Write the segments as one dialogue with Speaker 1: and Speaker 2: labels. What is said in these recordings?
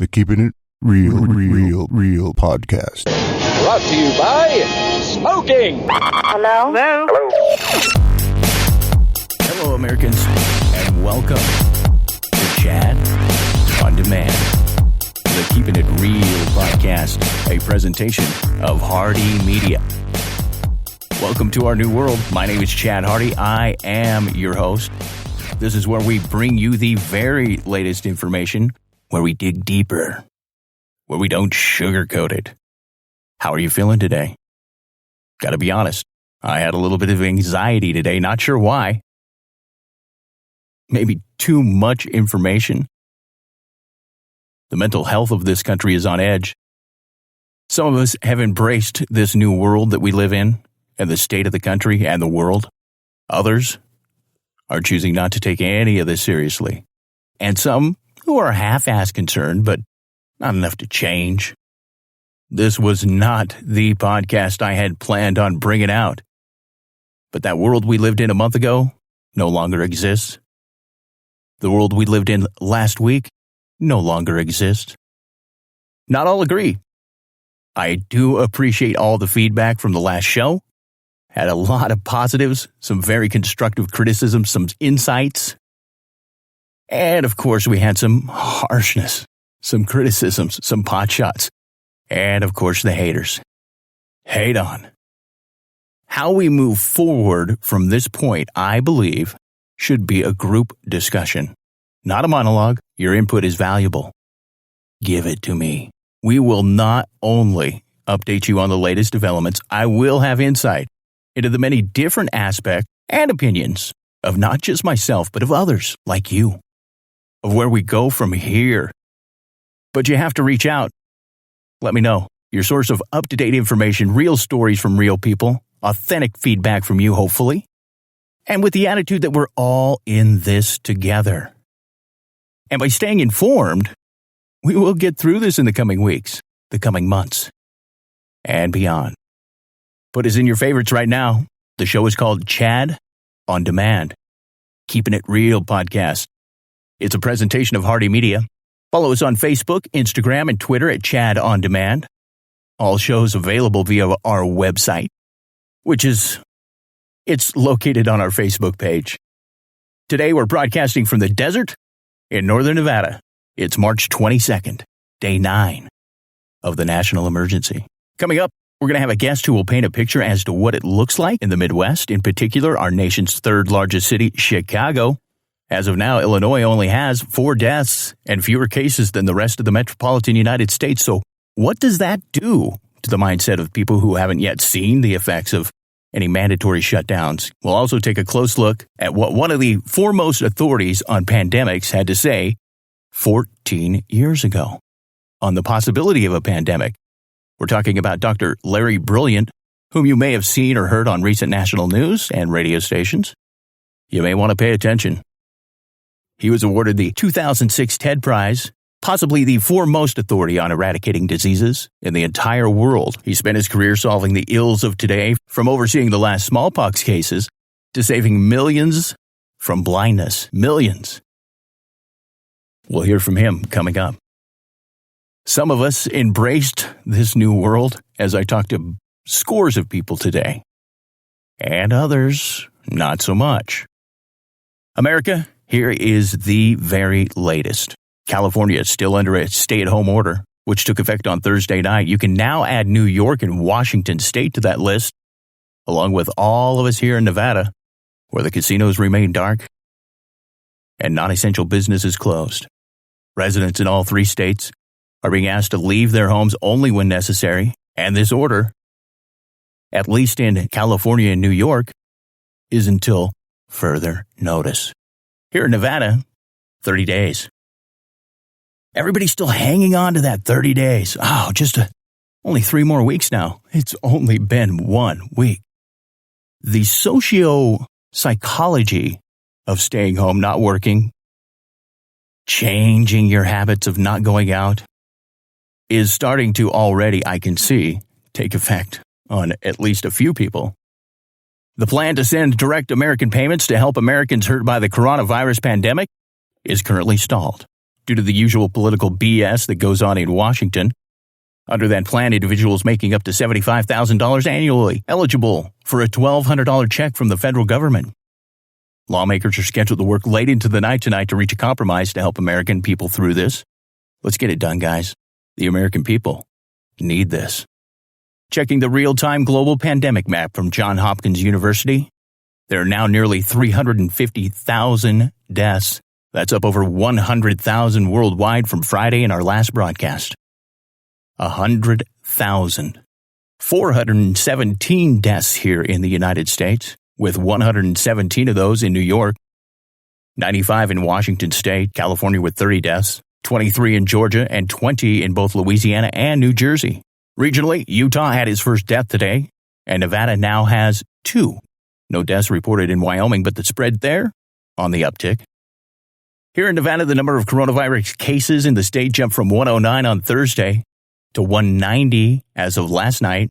Speaker 1: the Keeping It Real podcast.
Speaker 2: Brought to you by smoking.
Speaker 3: Hello?
Speaker 4: Hello, Americans, and welcome to Chad on Demand, the Keeping It Real podcast, a presentation of Hardy Media. Welcome to our new world. My name is Chad Hardy. I am your host. This is where we bring you the very latest information, where we dig deeper, where we don't sugarcoat it. How are you feeling today? Gotta be honest, I had a little bit of anxiety today, not sure why. Maybe too much information. The mental health of this country is on edge. Some of us have embraced this new world that we live in, and the state of the country and the world. Others are choosing not to take any of this seriously. And some who are half-ass concerned, but not enough to change. This was not the podcast I had planned on bringing out. But that world we lived in a month ago no longer exists. The world we lived in last week no longer exists. Not all agree. I do appreciate all the feedback from the last show. Had a lot of positives, some very constructive criticism, some insights. And of course, we had some harshness, some criticisms, some pot shots. And of course, the haters. Hate on. How we move forward from this point, I believe, should be a group discussion. Not a monologue. Your input is valuable. Give it to me. We will not only update you on the latest developments, I will have insight into the many different aspects and opinions of not just myself, but of others like you, of where we go from here. But you have to reach out. Let me know. Your source of up-to-date information, real stories from real people, authentic feedback from you, hopefully, and with the attitude that we're all in this together. And by staying informed, we will get through this in the coming weeks, the coming months, and beyond. Put us in your favorites right now. The show is called Chad on Demand, Keeping It Real podcast. It's a presentation of Hardy Media. Follow us on Facebook, Instagram, and Twitter at Chad on Demand. All shows available via our website, it's located on our Facebook page. Today we're broadcasting from the desert in northern Nevada. It's March 22nd, day 9 of the national emergency. Coming up, we're going to have a guest who will paint a picture as to what it looks like in the Midwest, in particular, our nation's third largest city, Chicago. As of now, Illinois only has 4 deaths and fewer cases than the rest of the metropolitan United States. So what does that do to the mindset of people who haven't yet seen the effects of any mandatory shutdowns? We'll also take a close look at what one of the foremost authorities on pandemics had to say 14 years ago on the possibility of a pandemic. We're talking about Dr. Larry Brilliant, whom you may have seen or heard on recent national news and radio stations. You may want to pay attention. He was awarded the 2006 TED Prize, possibly the foremost authority on eradicating diseases in the entire world. He spent his career solving the ills of today, from overseeing the last smallpox cases to saving millions from blindness. Millions. We'll hear from him coming up. Some of us embraced this new world as I talked to scores of people today, and others not so much. America, here is the very latest. California is still under a stay-at-home order, which took effect on Thursday night. You can now add New York and Washington State to that list, along with all of us here in Nevada, where the casinos remain dark and non-essential business is closed. Residents in all 3 states are being asked to leave their homes only when necessary, and this order, at least in California and New York, is until further notice. Here in Nevada, 30 days. Everybody's still hanging on to that 30 days. Oh, only 3 more weeks now. It's only been 1 week. The socio-psychology of staying home, not working, changing your habits of not going out, is starting to already, I can see, take effect on at least a few people. The plan to send direct American payments to help Americans hurt by the coronavirus pandemic is currently stalled. due to the usual political BS that goes on in Washington. Under that plan, individuals making up to $75,000 annually eligible for a $1,200 check from the federal government. Lawmakers are scheduled to work late into the night tonight to reach a compromise to help American people through this. Let's get it done, guys. The American people need this. Checking the real-time global pandemic map from Johns Hopkins University, there are now nearly 350,000 deaths. That's up over 100,000 worldwide from Friday in our last broadcast. 100,000. 417 deaths here in the United States, with 117 of those in New York, 95 in Washington State, California with 30 deaths, 23 in Georgia, and 20 in both Louisiana and New Jersey. Regionally, Utah had its first death today, and Nevada now has 2. No deaths reported in Wyoming, but the spread there on the uptick. Here in Nevada, the number of coronavirus cases in the state jumped from 109 on Thursday to 190 as of last night.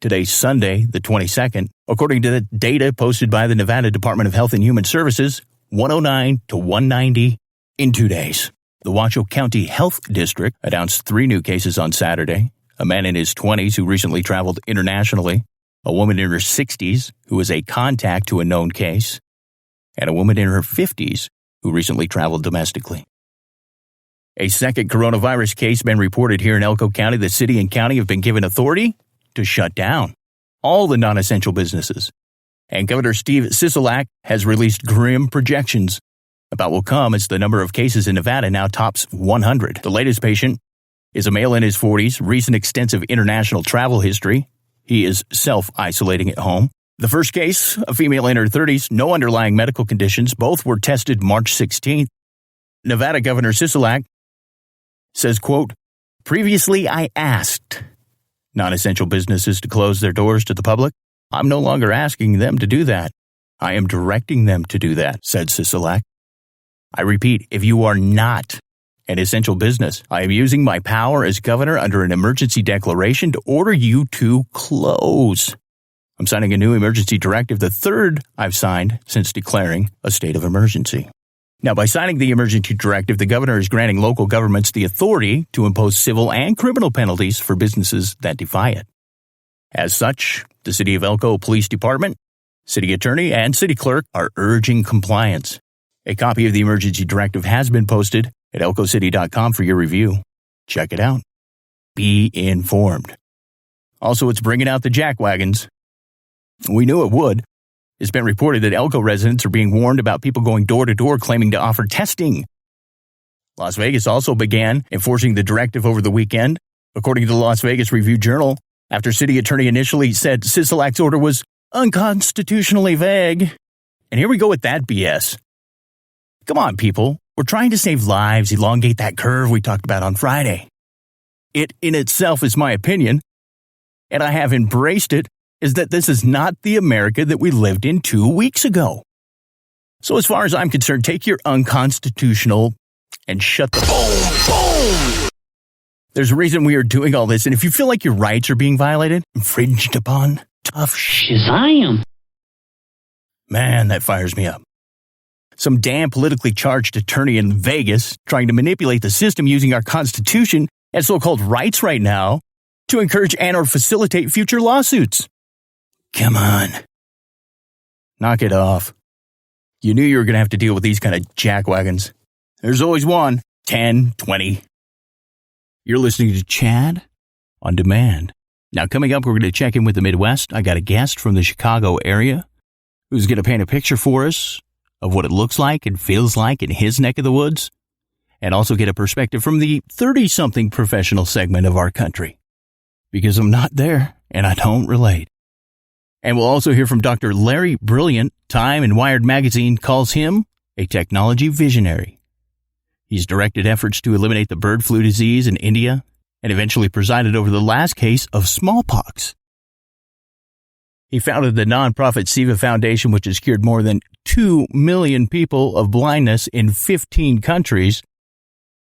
Speaker 4: Today's Sunday, the 22nd. According to the data posted by the Nevada Department of Health and Human Services, 109 to 190 in 2 days. The Washoe County Health District announced 3 new cases on Saturday. A man in his 20s who recently traveled internationally, a woman in her 60s who was a contact to a known case, and a woman in her 50s who recently traveled domestically. A second coronavirus case been reported here in Elko County. The city and county have been given authority to shut down all the non-essential businesses. And Governor Steve Sisolak has released grim projections about what will come as the number of cases in Nevada now tops 100. The latest patient is a male in his 40s, recent extensive international travel history. He is self-isolating at home. The first case, a female in her 30s, no underlying medical conditions. Both were tested March 16th. Nevada Governor Sisolak says, quote, "Previously I asked non-essential businesses to close their doors to the public. I'm no longer asking them to do that. I am directing them to do that," said Sisolak. "I repeat, if you are not an essential business, I am using my power as governor under an emergency declaration to order you to close. I'm signing a new emergency directive, the third I've signed since declaring a state of emergency." Now, by signing the emergency directive, the governor is granting local governments the authority to impose civil and criminal penalties for businesses that defy it. As such, the City of Elko Police Department, City Attorney, and City Clerk are urging compliance. A copy of the emergency directive has been posted at elkocity.com for your review. Check it out. Be informed. Also, it's bringing out the jackwagons. We knew it would. It's been reported that Elko residents are being warned about people going door-to-door claiming to offer testing. Las Vegas also began enforcing the directive over the weekend. According to the Las Vegas Review-Journal, after city attorney initially said Sisolak's order was unconstitutionally vague. And here we go with that BS. Come on, people. We're trying to save lives, elongate that curve we talked about on Friday. It in itself is my opinion, and I have embraced it, is that this is not the America that we lived in 2 weeks ago. So as far as I'm concerned, take your unconstitutional and shut the boom. There's a reason we are doing all this, and if you feel like your rights are being violated, infringed upon, tough shizayam. Man, that fires me up. Some damn politically charged attorney in Vegas trying to manipulate the system using our Constitution and so-called rights right now to encourage and or facilitate future lawsuits. Come on. Knock it off. You knew you were going to have to deal with these kind of jackwagons. There's always one, 10, 20. You're listening to Chad on Demand. Now, coming up, we're going to check in with the Midwest. I got a guest from the Chicago area who's going to paint a picture for us of what it looks like and feels like in his neck of the woods, and also get a perspective from the 30-something professional segment of our country, because I'm not there and I don't relate. And we'll also hear from Dr. Larry Brilliant. Time and Wired magazine calls him a technology visionary. He's directed efforts to eliminate the bird flu disease in India and eventually presided over the last case of smallpox. He founded the nonprofit Siva Foundation, which has cured more than 2 million people of blindness in 15 countries.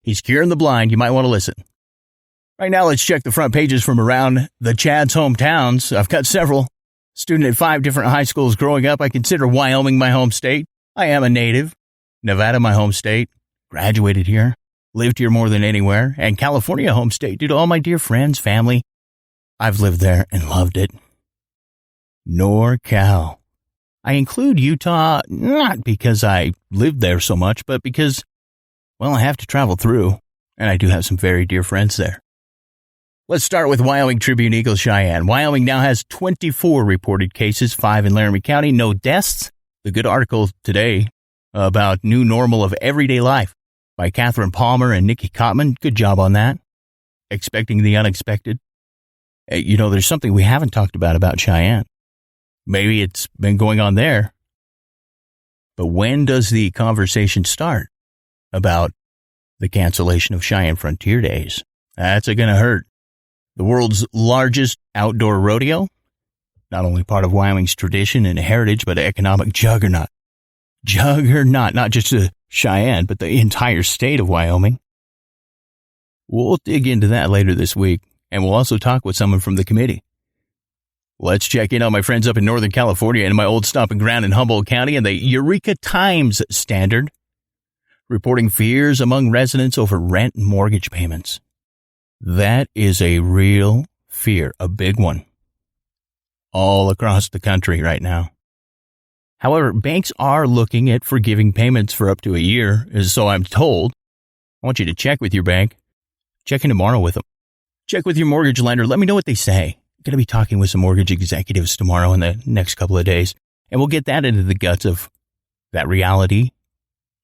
Speaker 4: He's curing the blind. You might want to listen. Right now, let's check the front pages from around the Chad's hometowns. I've got several. Student at 5 different high schools growing up. I consider Wyoming my home state. I am a native. Nevada my home state. Graduated here. Lived here more than anywhere, and California home state due to all my dear friends, family. I've lived there and loved it. NorCal. I include Utah not because I lived there so much, but because, well, I have to travel through, and I do have some very dear friends there. Let's start with Wyoming Tribune Eagle Cheyenne. Wyoming now has 24 reported cases, 5 in Laramie County, no deaths. The good article today about new normal of everyday life by Catherine Palmer and Nikki Kottman. Good job on that. Expecting the unexpected. There's something we haven't talked about Cheyenne. Maybe it's been going on there. But when does the conversation start about the cancellation of Cheyenne Frontier Days? That's going to hurt. The world's largest outdoor rodeo, not only part of Wyoming's tradition and heritage, but an economic juggernaut. Juggernaut, not just the Cheyenne, but the entire state of Wyoming. We'll dig into that later this week, and we'll also talk with someone from the committee. Let's check in on my friends up in Northern California and my old stomping ground in Humboldt County and the Eureka Times Standard, reporting fears among residents over rent and mortgage payments. That is a real fear, a big one, all across the country right now. However, banks are looking at forgiving payments for up to a year, so I'm told. I want you to check with your bank. Check in tomorrow with them. Check with your mortgage lender. Let me know what they say. I'm going to be talking with some mortgage executives tomorrow in the next couple of days, and we'll get that into the guts of that reality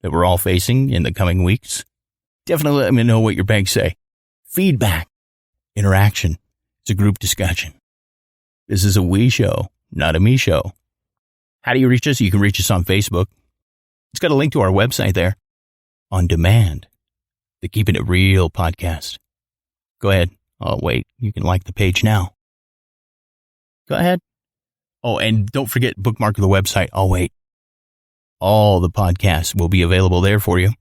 Speaker 4: that we're all facing in the coming weeks. Definitely let me know what your banks say. Feedback, interaction. It's a group discussion. This is a we show, not a me show. How do you reach us? You can reach us on Facebook. It's got a link to our website there. On demand. The Keeping It Real podcast. Go ahead. Oh, wait. You can like the page now. Go ahead. Oh, and don't forget, bookmark the website. Oh, wait. All the podcasts will be available there for you.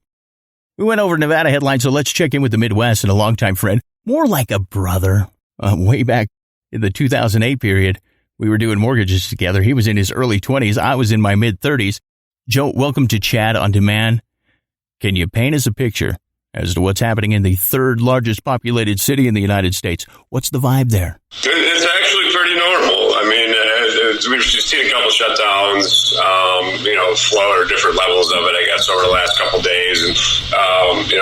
Speaker 4: We went over Nevada headlines, so let's check in with the Midwest and a longtime friend, more like a brother. Way back in the 2008 period, we were doing mortgages together. He was in his early 20s. I was in my mid-30s. Joe, welcome to Chad on Demand. Can you paint us a picture as to what's happening in the third largest populated city in the United States? What's the vibe there?
Speaker 3: It's actually pretty normal. I mean, we've just seen a couple shutdowns, flow or different levels of it, I guess, over the last couple days. And,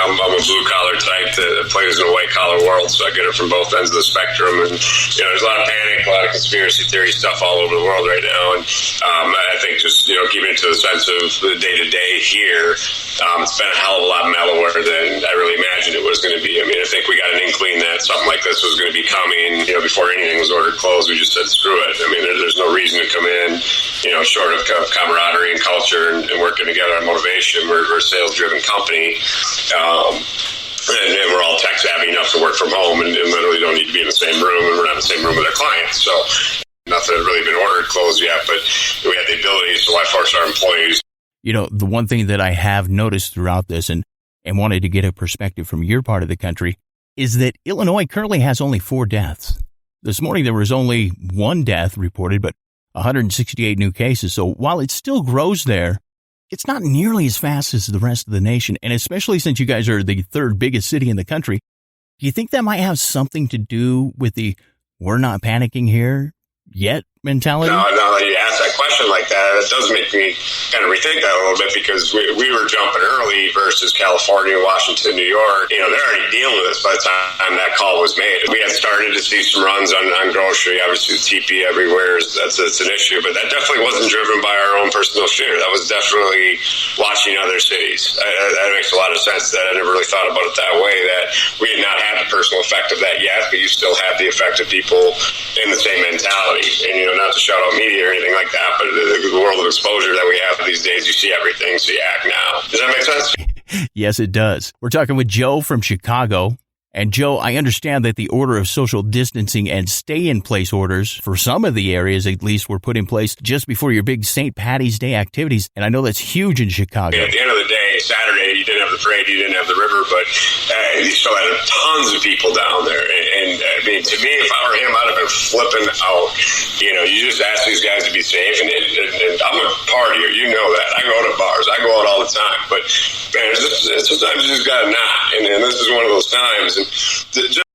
Speaker 3: I'm a blue-collar type that plays in a white-collar world, so I get it from both ends of the spectrum. And, there's a lot of panic, a lot of conspiracy theory stuff all over the world right now. And I think just, keeping it to the sense of the day-to-day here, it's been a hell of a lot mellower than I really imagined it was going to be. I mean, I think we got an inkling that something like this was going to be coming, before anything was ordered closed. We just said, screw it. I mean, there's no reason to come in, short of camaraderie and culture and working together on motivation. We're a sales-driven company, and we're all tech-savvy enough to work from home and literally don't need to be in the same room, and we're not in the same room with our clients. So nothing had really been ordered closed yet, but we had the ability, so I forced our employees.
Speaker 4: The one thing that I have noticed throughout this and wanted to get a perspective from your part of the country is that Illinois currently has only 4 deaths. This morning there was only 1 death reported, but 168 new cases. So while it still grows there, it's not nearly as fast as the rest of the nation. And especially since you guys are the 3rd biggest city in the country, do you think that might have something to do with the we're not panicking here yet mentality?
Speaker 3: No, you ask that question like that, it does make me kind of rethink that a little bit, because we were jumping early versus California, Washington, New York. They're already dealing with this by the time that call was made. We had started to see some runs on grocery. Obviously, the TP everywhere that's an issue, but that definitely wasn't driven by our own personal fear. That was definitely watching other cities. That makes a lot of sense. That I never really thought about it that way, that we had not had the personal effect of that yet, but you still have the effect of people in the same mentality. And, not to shout out media or anything like that, but the world of exposure that we have these days, you see everything, so you act now. Does that make sense?
Speaker 4: Yes, it does. We're talking with Joe from Chicago. And Joe, I understand that the order of social distancing and stay-in-place orders for some of the areas, at least, were put in place just before your big St. Patty's Day activities. And I know that's huge in Chicago.
Speaker 3: At the end of the day, Saturday, you didn't have the parade, you didn't have the river, but you still had tons of people down there. And I mean, to me, if I were him, I'd have been flipping out. You just ask these guys to be safe. And I'm a partier, you know that. I go to bars, I go out all the time. But sometimes you just got to not, and this is one of those times. And just